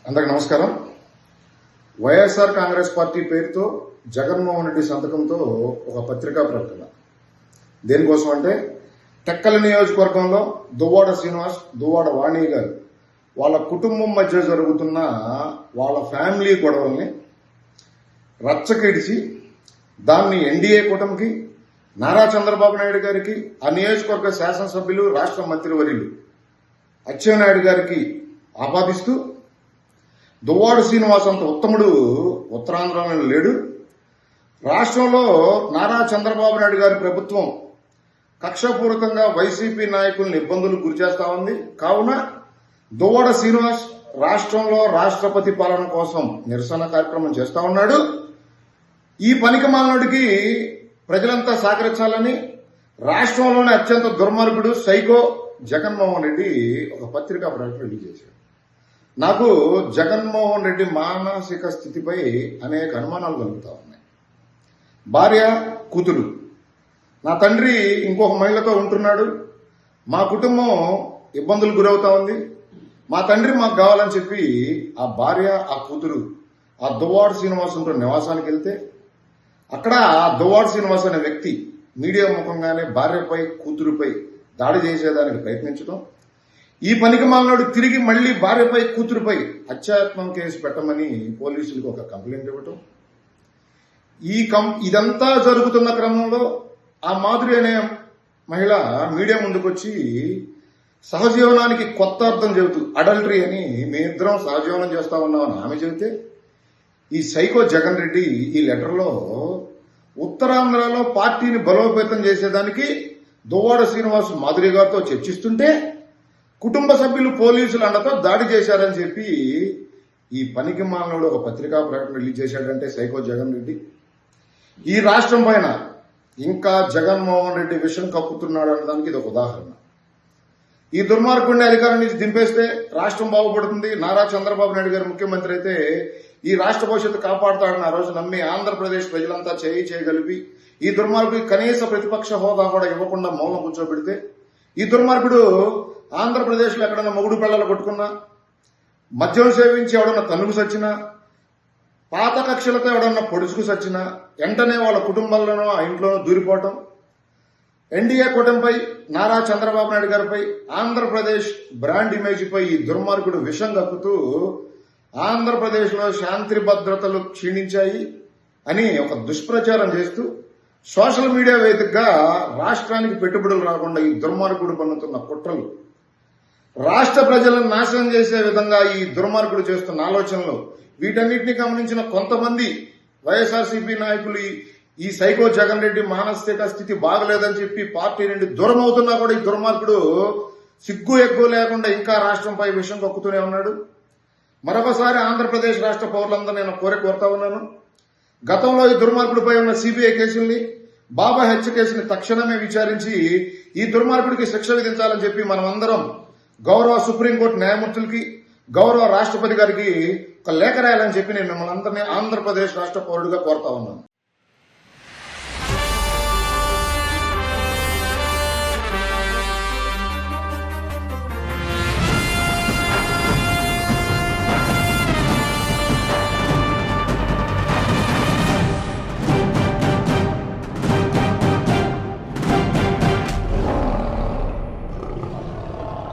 అందరికి నమస్కారం. వైఎస్ఆర్ కాంగ్రెస్ పార్టీ పేరుతో జగన్మోహన్ రెడ్డి సంతకంతో ఒక పత్రికా ప్రకటన. దేనికోసం అంటే టెక్కలి నియోజకవర్గంలో దువ్వాడ శ్రీనివాస్, దువ్వాడ వాణి గారు వాళ్ళ కుటుంబం మధ్య జరుగుతున్న వాళ్ళ ఫ్యామిలీ గొడవల్ని రచ్చకిడిచి దాన్ని ఎన్డీఏ కూటమికి, నారా చంద్రబాబు నాయుడు గారికి, ఆ నియోజకవర్గ శాసనసభ్యులు, రాష్ట్ర మంత్రివర్యులు అచ్చెన్నాయుడు గారికి ఆపాదిస్తూ దువ్వాడ శ్రీనివాస్ అంత ఉత్తముడు ఉత్తరాంధ్రలో లేడు, రాష్ట్రంలో నారా చంద్రబాబు నాయుడు గారి ప్రభుత్వం కక్షపూరితంగా వైసీపీ నాయకులను ఇబ్బందులు గురిచేస్తా ఉంది. కావున దువ్వాడ శ్రీనివాస్ రాష్ట్రంలో రాష్ట్రపతి పాలన కోసం నిరసన కార్యక్రమం చేస్తా ఉన్నాడు. ఈ పనికిమాలినోడికి ప్రజలంతా సహకరించాలని రాష్ట్రంలోనే అత్యంత దుర్మార్గుడు సైకో జగన్మోహన్ రెడ్డి ఒక పత్రికా ప్రకటన రిలీజ్ చేశాడు. నాకు జగన్మోహన్ రెడ్డి మానసిక స్థితిపై అనేక అనుమానాలు కలుగుతా ఉన్నాయి. భార్య, కూతురు, నా తండ్రి ఇంకొక మహిళతో ఉంటున్నాడు, మా కుటుంబం ఇబ్బందులు గురవుతా ఉంది, మా తండ్రి మాకు కావాలని చెప్పి ఆ భార్య, ఆ కూతురు ఆ దువ్వాడ శ్రీనివాస్ ఉంటున్న నివాసానికి వెళ్తే అక్కడ ఆ దువ్వాడ శ్రీనివాస్ అనే వ్యక్తి మీడియా ముఖంగానే భార్యపై, కూతురుపై దాడి చేసేదానికి ప్రయత్నించడం, ఈ పనికి మాలినోడు తిరిగి మళ్లీ భార్యపై, కూతురుపై హత్యాయత్నం కేసు పెట్టమని పోలీసులకు ఒక కంప్లైంట్ ఇవ్వటం, ఇదంతా జరుగుతున్న క్రమంలో ఆ మాధురి అనే మహిళ మీడియా ముందుకొచ్చి సహజీవనానికి కొత్త అర్థం చెబుతూ అడల్టరీ అని మేమిద్దరం సహజీవనం చేస్తా ఉన్నామని ఆమె చెబితే, ఈ సైకో జగన్ రెడ్డి ఈ లెటర్లో ఉత్తరాంధ్రలో పార్టీని బలోపేతం చేసేదానికి దువ్వాడ శ్రీనివాస్ మాధురి గారితో చర్చిస్తుంటే కుటుంబ సభ్యులు పోలీసులు అండతో దాడి చేశారని చెప్పి ఈ పనికి మాలినోడు ఒక పత్రికా ప్రకటన రిలీజ్ చేశాడంటే సైకో జగన్ రెడ్డి ఈ రాష్ట్రం పైన ఇంకా జగన్మోహన్ రెడ్డి విషం కప్పుతున్నాడు అనడానికి ఇది ఒక ఉదాహరణ. ఈ దుర్మార్గుడిని అధికారం నుంచి దింపేస్తే రాష్ట్రం బాగుపడుతుంది, నారా చంద్రబాబు నాయుడు గారు ముఖ్యమంత్రి అయితే ఈ రాష్ట్ర భవిష్యత్తు కాపాడుతాడని ఆ రోజు నమ్మి ఆంధ్రప్రదేశ్ ప్రజలంతా చేయగలిపి ఈ దుర్మార్గుడికి కనీస ప్రతిపక్ష హోదా కూడా ఇవ్వకుండా మౌనం కూర్చోబెడితే, ఈ దుర్మార్గుడు ఆంధ్రప్రదేశ్లో ఎక్కడన్నా మొగుడు పిల్లలు కొట్టుకున్నా, మద్యం సేవించి ఎవడన్నా తనుగు సచ్చినా, పాత కక్షలతో ఎవడన్నా పొడుచుకు సచ్చినా వెంటనే వాళ్ళ కుటుంబాల్లోనో ఆ ఇంట్లోనో దూరిపోవటం, ఎన్డీఏ కూటమిపై, నారా చంద్రబాబు నాయుడు గారిపై, ఆంధ్రప్రదేశ్ బ్రాండ్ ఇమేజ్పై ఈ దుర్మార్గుడు విషం కక్కుతూ ఆంధ్రప్రదేశ్లో శాంతి భద్రతలు క్షీణించాయి అని ఒక దుష్ప్రచారం చేస్తూ సోషల్ మీడియా వేదికగా రాష్ట్రానికి పెట్టుబడులు రాకుండా ఈ దుర్మార్గుడు పన్నుతున్న కుట్రలు, రాష్ట్ర ప్రజలను నాశనం చేసే విధంగా ఈ దుర్మార్గుడు చేస్తున్న ఆలోచనలు, వీటన్నిటిని గమనించిన కొంతమంది వైఎస్ఆర్సీపీ నాయకులు ఈ సైకో జగన్ రెడ్డి మానసిక స్థితి బాగలేదని చెప్పి పార్టీ నుండి దూరం అవుతున్నా కూడా ఈ దుర్మార్గుడు సిగ్గు ఎగ్గు లేకుండా ఇంకా రాష్ట్రంపై విషం కక్కుతూనే ఉన్నాడు. మరొకసారి ఆంధ్రప్రదేశ్ రాష్ట్ర పౌరులందరూ నేను కోరుతా ఉన్నాను, గతంలో ఈ దుర్మార్గుడిపై ఉన్న సిబిఐ కేసుల్ని, బాబా హత్య కేసుని తక్షణమే విచారించి ఈ దుర్మార్గుడికి శిక్ష విధించాలని చెప్పి మనమందరం గౌరవ సుప్రీంకోర్టు న్యాయమూర్తులకి, గౌరవ రాష్ట్రపతి గారికి ఒక లేఖ రాయాలని చెప్పి నేను మిమ్మల్ని అందరినీ ఆంధ్రప్రదేశ్ రాష్ట్ర పౌరుడిగా కోరుతా ఉన్నాను.